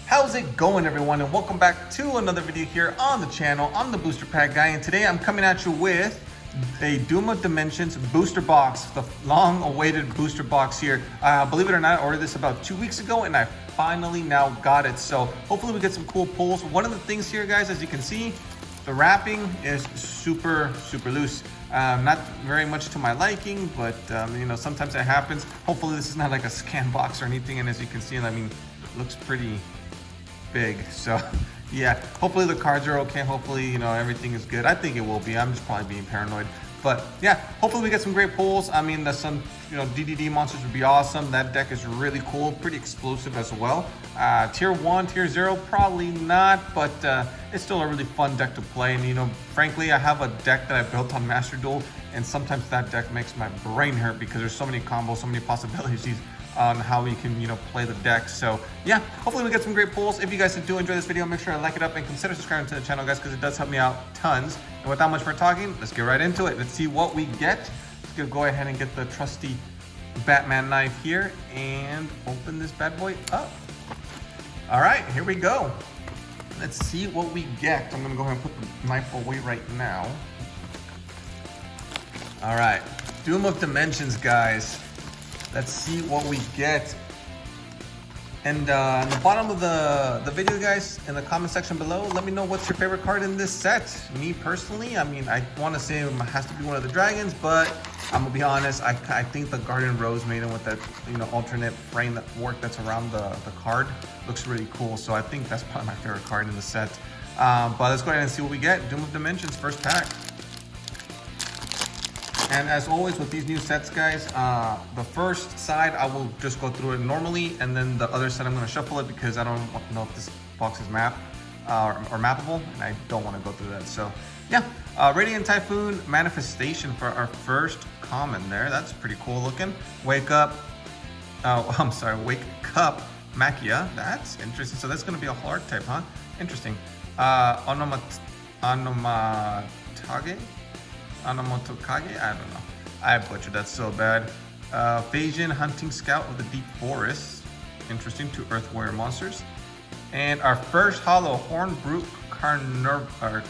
How's it going, everyone, and welcome back to another video here on the channel. I'm the Booster Pack Guy, and today I'm coming at you with a Doom of Dimensions booster box, the long-awaited booster box here. Believe it or not, I ordered this about 2 weeks ago, and I finally now got it. So hopefully we get some cool pulls. One of the things here, guys, as you can see, the wrapping is super loose. Not very much to my liking, but you know, sometimes it happens. Hopefully this is not like a scan box or anything, and as you can see, I mean, it looks pretty big. So yeah, hopefully the cards are okay. Hopefully, you know, everything is good. I think it will be. I'm just probably being paranoid. But yeah, hopefully we get some great pulls. I mean, some, you know, DDD monsters would be awesome. That deck is really cool, pretty explosive as well. Tier 1, Tier 0, probably not, but it's still a really fun deck to play. And, you know, frankly, I have a deck that I built on Master Duel, and sometimes that deck makes my brain hurt because there's so many combos, so many possibilities on how we can, you know, play the deck. So yeah, hopefully we get some great pulls. If you guys do enjoy this video, make sure to like it up and consider subscribing to the channel, guys, because it does help me out tons. And without much more talking, let's get right into it. Let's see what we get. Let's go ahead and get the trusty Batman knife here and open this bad boy up. All right, here we go. Let's see what we get. I'm gonna go ahead and put the knife away right now. All right, Doom of Dimensions, guys. Let's see what we get. And on the bottom of the video, guys, in the comment section below, let me know what's your favorite card in this set. Me personally, I mean, I want to say it has to be one of the dragons, but I'm gonna be honest, I think the Garden Rose Maiden with that, you know, alternate frame that work that's around the card looks really cool. So I think that's probably my favorite card in the set. But let's go ahead and see what we get. Doom of Dimensions, first pack. And as always with these new sets, guys, the first side I will just go through it normally, and then the other side I'm going to shuffle it because I don't know if this box is mapped or mappable, and I don't want to go through that. So yeah, Radiant Typhoon Manifestation for our first common there. That's pretty cool looking. Wake Up, Wake Up Makia. That's interesting. So that's going to be a hard type, huh? Interesting. Onomotokage? I don't know. I butchered that so bad. Phasian Hunting Scout of the Deep Forest. Interesting, 2 Earth Warrior monsters. And our first holo, Hornbrook Carnovorous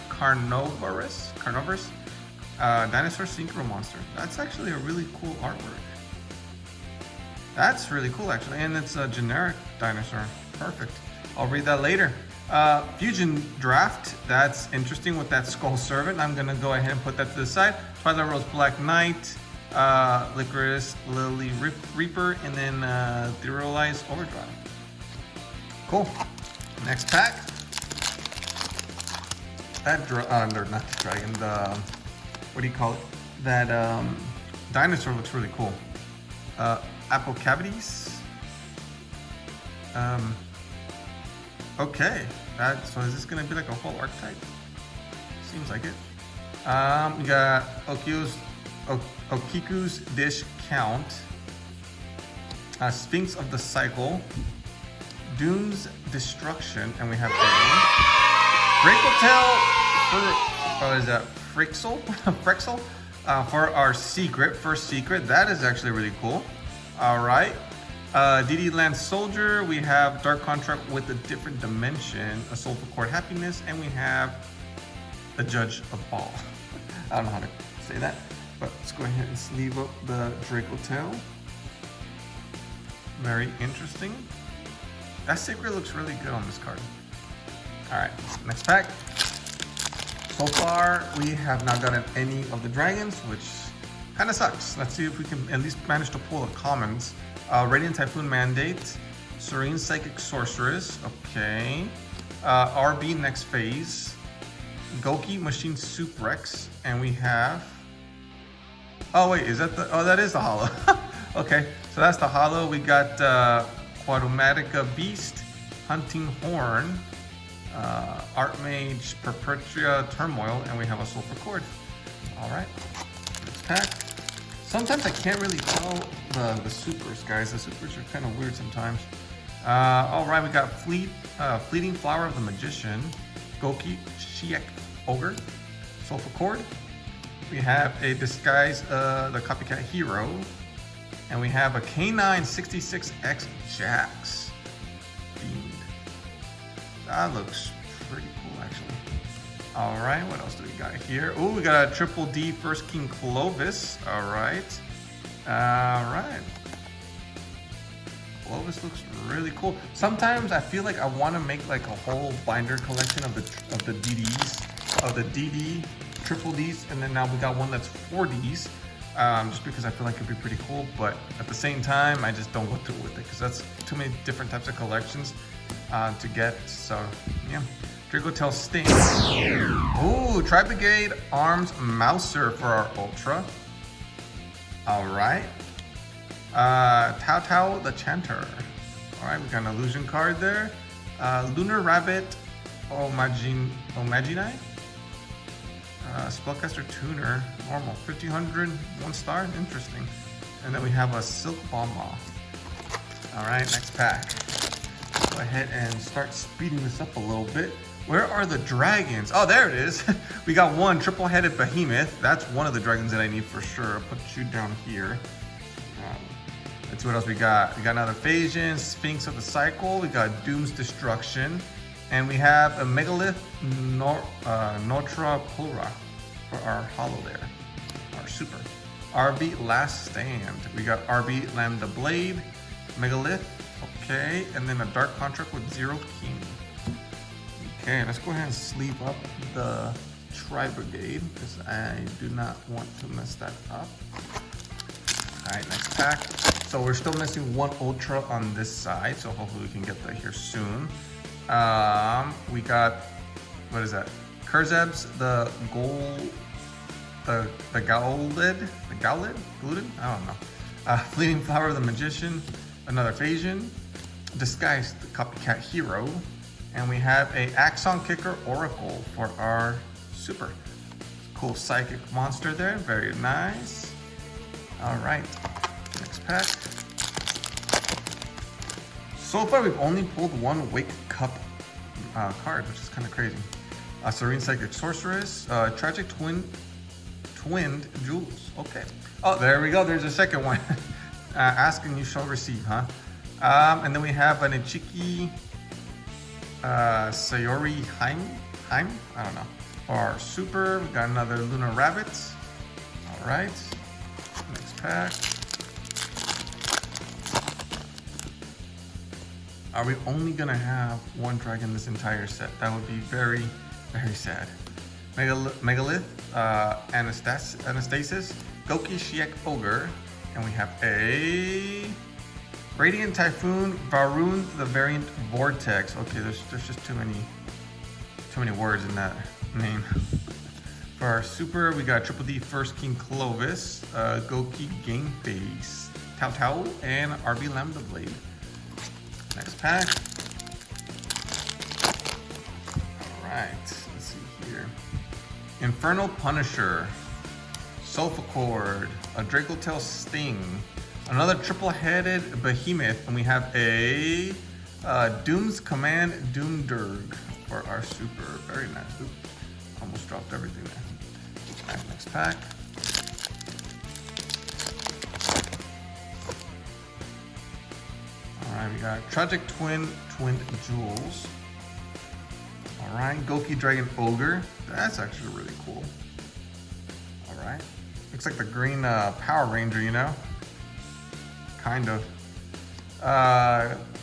Dinosaur Synchro Monster. That's actually a really cool artwork. That's really cool, actually. And it's a generic dinosaur. Perfect. I'll read that later. Fusion Draft, that's interesting with that Skull Servant. I'm gonna go ahead and put that to the side. Twilight Rose Black Knight, Licorice Lily Reaper, and then Etherealized Overdrive. Cool. Next pack. That not the dragon, what do you call it? That dinosaur looks really cool. Apple Cavities. Okay, so is this gonna be like a whole archetype? Seems like it. We got Okiku's Dish Count, Sphinx of the Cycle, Doom's Destruction, and we have Frexel for our first secret. That is actually really cool. All right. DD Land Soldier, we have Dark Contract with a Different Dimension, a Soulful Cord Happiness, and we have the Judge of Ball. I don't know how to say that, but let's go ahead and sleeve up the Draco Tail. Very interesting. That Sacred looks really good on this card. All right, next pack. So far, we have not gotten any of the dragons, which kind of sucks. Let's see if we can at least manage to pull the commons. Radiant Typhoon Mandate, Serene Psychic Sorceress, okay. RB Next Phase, Goki Machine Soup Rex, and we have, oh wait, is that that is the holo. Okay, so that's the holo. We got Quadomatica Beast, Hunting Horn, Archmage Perpetua Turmoil, and we have a Sulfur Cord. All right, next pack. Sometimes I can't really tell the supers, guys. The supers are kind of weird sometimes. All right, we got Fleeting Flower of the Magician, Goki Shiek Ogre, Sulfur Cord. We have a Disguise, the Copycat Hero, and we have a K9 66X Jax. Fiend. That looks pretty cool, actually. All right, what else do we got here? Oh, we got a Triple D First King Clovis. All right. All right. Clovis looks really cool. Sometimes I feel like I want to make like a whole binder collection of the DDs, of the DD Triple Ds, and then now we got one that's 4Ds. Just because I feel like it'd be pretty cool, but at the same time, I just don't go through with it because that's too many different types of collections to get. So yeah, Dracotail Sting. Ooh, Tri-Brigade Arms Mouser for our Ultra. All right. Tao Tao the Chanter. All right, we got an illusion card there. Lunar Rabbit Omagini. Spellcaster Tuner, normal, 1500, 1 star, interesting. And then we have a Silk Bomb Moth. All right, next pack. Let's go ahead and start speeding this up a little bit. Where are the dragons? Oh, there it is. We got one triple-headed behemoth. That's one of the dragons that I need for sure. I'll put you down here. Let's see what else we got. We got another Phasian, Sphinx of the Cycle. We got Doom's Destruction. And we have a Megalith Notra Plura for our holo there, our super. RB Last Stand. We got RB Lambda Blade, Megalith, okay, and then a Dark Contract with Zero King. Okay, let's go ahead and sleeve up the Tri-Brigade because I do not want to mess that up. All right, next pack. So we're still missing one Ultra on this side, so hopefully we can get that here soon. We got, what is that? Kurzeb's the Gallid? I don't know. Fleeting Flower of the Magician, another Phasian, Disguise the Copycat Hero, and we have a Axon Kicker Oracle for our super. Cool psychic monster there, very nice. All right, next pack. So far, we've only pulled one Wake Cup card, which is kind of crazy. Serene Psychic Sorceress, Tragic Twinned Jewels. Okay. Oh, there we go. There's a second one. Ask and you shall receive, huh? And then we have an Ichiki Sayori Haim? I don't know. For our super, we got another Lunar Rabbit. All right. Next pack. Are we only gonna have one dragon this entire set? That would be very, very sad. Megalith, Anastasis, Goki Shiek Ogre, and we have a Radiant Typhoon, Varun the Variant Vortex. Okay, there's just too many words in that name. For our super, we got Triple D First King Clovis, Goki Game Face, Tao Tao, and RB Lambda Blade. Next pack. All right, let's see here. Infernal Punisher, Sulfur, a Dracotail Sting, another triple-headed behemoth, and we have a Doom's Command Doomdurg for our super. Very nice. Oop, almost dropped everything there. All right, next pack. Alright, we got Tragic Twinned Jewels. Alright, Goki Dragon Ogre. That's actually really cool. Alright. Looks like the green Power Ranger, you know? Kind of.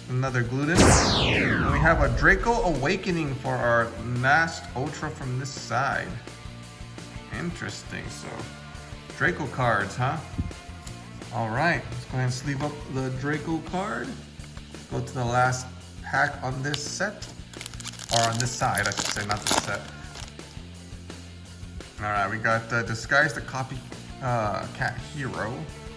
Another Gluten. And we have a Draco Awakening for our last Ultra from this side. Interesting. So, Draco cards, huh? Alright, let's go ahead and sleeve up the Draco card. Go to the last pack on this set, or on this side, I should say, not this set. All right, we got Disguise the Copycat Hero,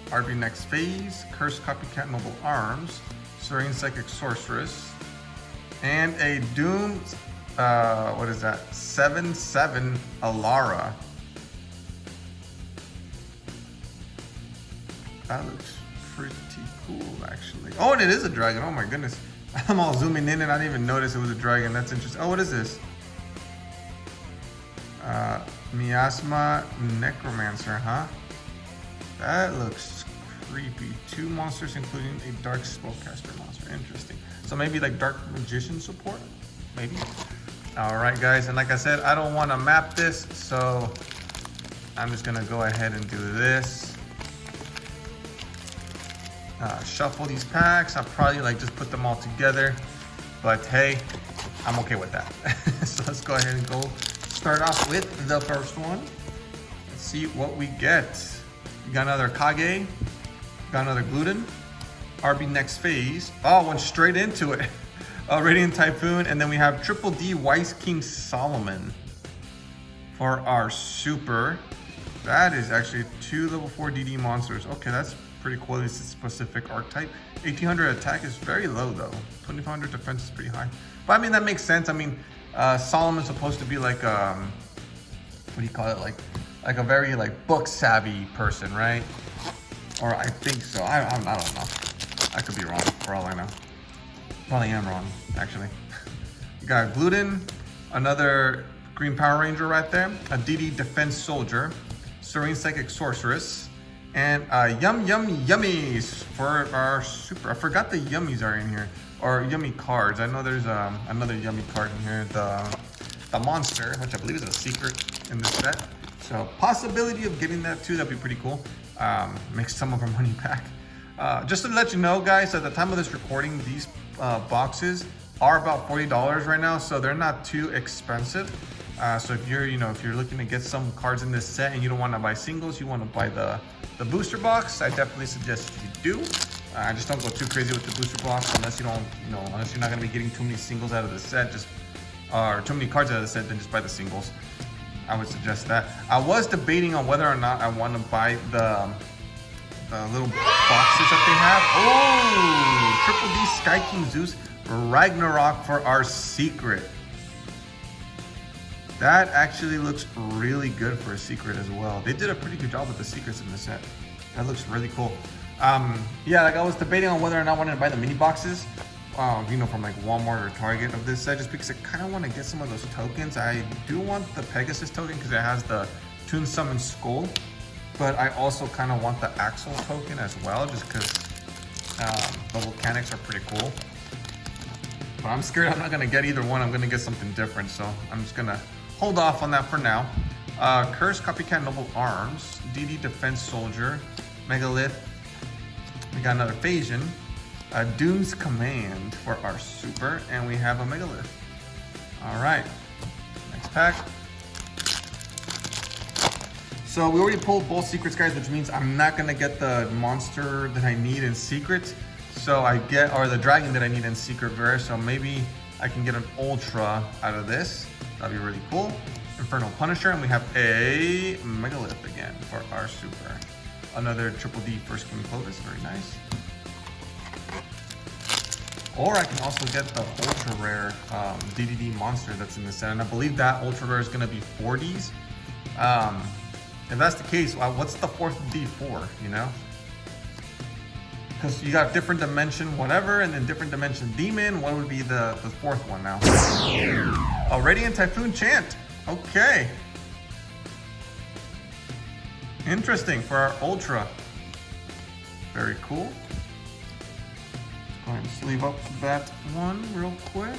RB Next Phase, Cursed Copycat Noble Arms, Serene Psychic Sorceress, and a Doom, what is that? 7/7 Alara. That looks pretty cool, actually. Oh, and it is a dragon. Oh my goodness. I'm all zooming in and I didn't even notice it was a dragon. That's interesting. Oh, what is this? Miasma Necromancer, huh? That looks creepy. 2 monsters, including a Dark Spellcaster monster. Interesting. So maybe like Dark Magician support? maybe. All right, guys, and like I said, I don't want to map this, so I'm just gonna go ahead and do this. Shuffle these packs. I'll probably like just put them all together, but hey, I'm okay with that. So let's go ahead and go start off with the first one. Let's see what we get. We got another Kage, got another Gluten, RB Next Phase. Oh, went straight into it. Radiant Typhoon, and then we have Triple D Wise King Solomon for our super. That is actually 2 level 4 DD monsters. Okay, that's pretty cool. This is specific archetype. 1800 attack is very low though. 2500 defense is pretty high. But I mean, that makes sense. I mean, Solomon's supposed to be like, what do you call it? Like a very like book savvy person, right? Or I think so. I don't know. I could be wrong for all I know. Probably am wrong, actually. You got Gluten, another Green Power Ranger right there, a DD Defense Soldier, Serene Psychic Sorceress, and Yum Yummies for our super. I forgot the Yummies are in here, or Yummy cards. I know there's another Yummy card in here, the Monster, which I believe is a secret in this set. So possibility of getting that too, that'd be pretty cool. Make some of our money back. Just to let you know, guys, at the time of this recording, these boxes are about $40 right now, so they're not too expensive. So if you're looking to get some cards in this set and you don't want to buy singles, you want to buy the booster box, I definitely suggest you do. Just don't go too crazy with the booster box unless unless you're not going to be getting too many singles out of the set, or too many cards out of the set, then just buy the singles. I would suggest that. I was debating on whether or not I want to buy the little boxes that they have. Oh, Triple D Sky King Zeus Ragnarok for our secret. That actually looks really good for a secret as well. They did a pretty good job with the secrets in the set. That looks really cool. Yeah, like I was debating on whether or not I wanted to buy the mini boxes, from like Walmart or Target of this set, just because I kind of want to get some of those tokens. I do want the Pegasus token because it has the Toon Summon Skull, but I also kind of want the Axel token as well, just because the volcanics are pretty cool. But I'm scared I'm not going to get either one. I'm going to get something different, so I'm just going to hold off on that for now. Curse Copycat Noble Arms, DD Defense Soldier, Megalith. We got another Phasian, Doom's Command for our super, and we have a Megalith. All right, next pack. So we already pulled both secrets, guys, which means I'm not gonna get the monster that I need in secret. So or the dragon that I need in secret rare. So maybe I can get an ultra out of this. That'd be really cool. Infernal Punisher, and we have a Megalith again for our super. Another Triple D First King Clovis, very nice. Or I can also get the ultra rare DDD monster that's in the set, and I believe that ultra rare is gonna be 40s. If that's the case, what's the fourth D for, Because you got different dimension whatever, and then different dimension demon. What would be the fourth one now? Oh, Radiant Typhoon Chant. Okay. Interesting for our ultra. Very cool. Go ahead and sleeve up that one real quick.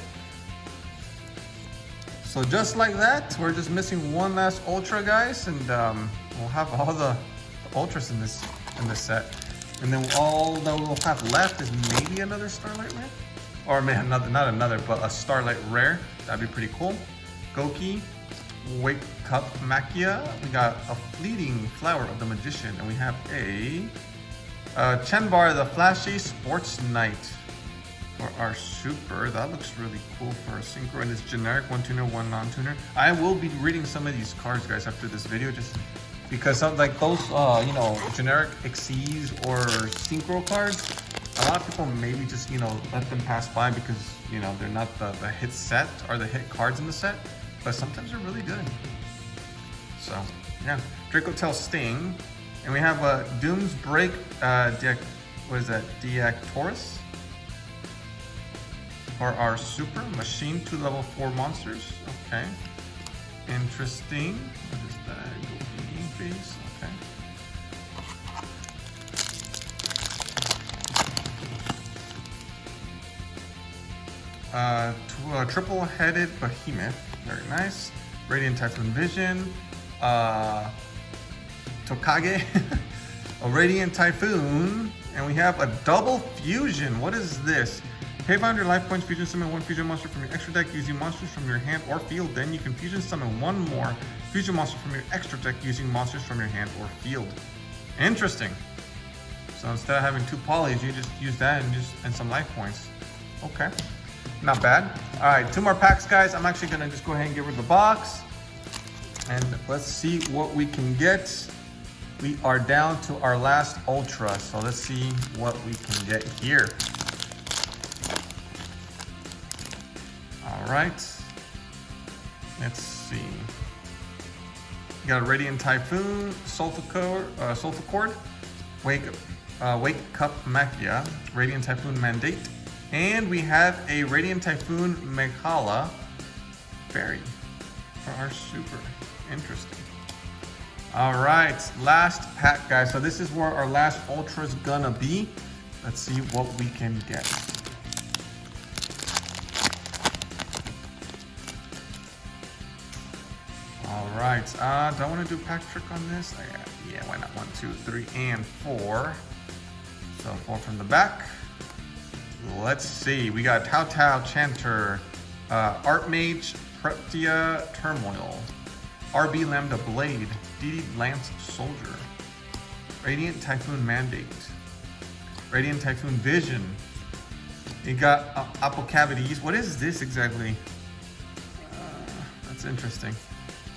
So just like that, we're just missing one last ultra, guys, and we'll have all the ultras in this set. And then all that we'll have left is maybe another Starlight Rare, or maybe not another, but a Starlight Rare. That'd be pretty cool. Goki, Wake Up Makia. We got a Fleeting Flower of the Magician, and we have a Chenbar the Flashy Sports Knight for our super. That looks really cool for a synchro, and it's generic, 1 tuner, 1 non-tuner. I will be reading some of these cards, guys, after this video, just because some, like those, generic Xyz or synchro cards, a lot of people maybe just, let them pass by because, they're not the hit set or the hit cards in the set, but sometimes they're really good. So, yeah. Draco Tail Sting, and we have a Doom's Break, Deactorus for our super. Machine 2 level 4 monsters. Okay. Interesting. What is that? Face. Okay. triple-headed behemoth. Very nice. Radiant Typhoon Vision. Tokage. A Radiant Typhoon. And we have a double fusion. What is this? Pay 500 life points, fusion summon one fusion monster from your extra deck using monsters from your hand or field. Then you can fusion summon one more fusion monster from your extra deck using monsters from your hand or field. Interesting. So instead of having 2 polys, you just use that and some life points. Okay, not bad. All right, 2 more packs, guys. I'm actually gonna just go ahead and get rid of the box. And let's see what we can get. We are down to our last Ultra, so let's see what we can get here. All right, let's see. We got a Radiant Typhoon, Sulfucord, Wake Cup Machia, Radiant Typhoon Mandate, and we have a Radiant Typhoon Meghala Fairy for our super. Interesting. All right, last pack, guys. So this is where our last Ultra's gonna be. Let's see what we can get. All right, do I want to do pack trick on this? Yeah, why not? 1, 2, 3, and 4. So 4 from the back. Let's see. We got Tao Chanter, Archmage, Preptia Turmoil, RB Lambda Blade, DD Lance Soldier, Radiant Typhoon Mandate, Radiant Typhoon Vision. You got Apple Cavities. What is this exactly? That's interesting.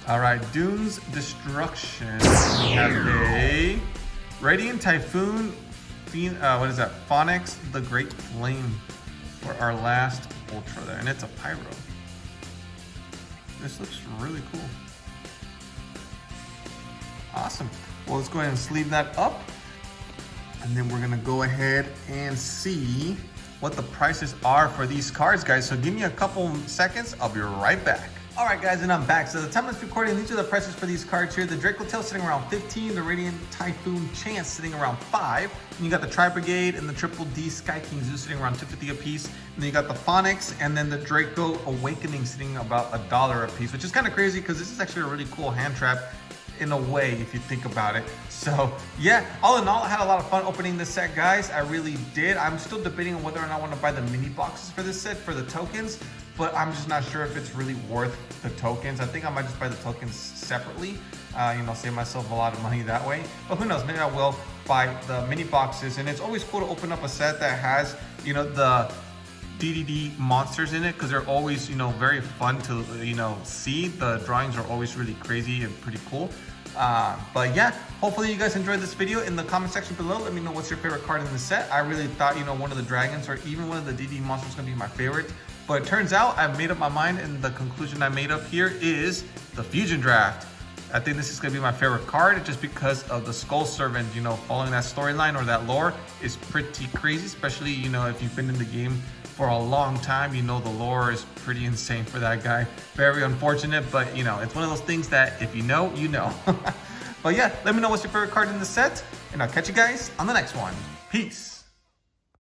All right, Dune's Destruction. We have a Radiant Typhoon. What is that? Phonix the Great Flame for our last Ultra there, and it's a Pyro. This looks really cool. Awesome. Well, let's go ahead and sleeve that up. And then we're gonna go ahead and see what the prices are for these cards, guys. So give me a couple seconds, I'll be right back. All right, guys, and I'm back. So the time of this recording, these are the prices for these cards here. The Draco Tail sitting around 15, the Radiant Typhoon Chance sitting around 5. And you got the Tri-Brigade and the Triple D Sky King Zoo sitting around 250 a piece. And then you got the Phonix and then the Draco Awakening sitting about $1 a piece, which is kind of crazy because this is actually a really cool hand trap in a way, if you think about it. So yeah, all in all, I had a lot of fun opening this set, guys. I really did. I'm still debating on whether or not I want to buy the mini boxes for this set for the tokens, but I'm just not sure if it's really worth the tokens. I think I might just buy the tokens separately, save myself a lot of money that way. But who knows, maybe I will buy the mini boxes. And it's always cool to open up a set that has, the DDD monsters in it, because they're always, very fun to, see. The drawings are always really crazy and pretty cool. But yeah, hopefully you guys enjoyed this video. In the comment section below, let me know what's your favorite card in the set. I really thought, one of the dragons or even one of the DD monsters was gonna be my favorite. But it turns out I've made up my mind, and the conclusion I made up here is the Fusion Draft. I think this is gonna be my favorite card just because of the Skull Servant, following that storyline or that lore is pretty crazy, especially, if you've been in the game for a long time, the lore is pretty insane for that guy. Very unfortunate, but it's one of those things that if you know, you know. But yeah, let me know what's your favorite card in the set, and I'll catch you guys on the next one. Peace.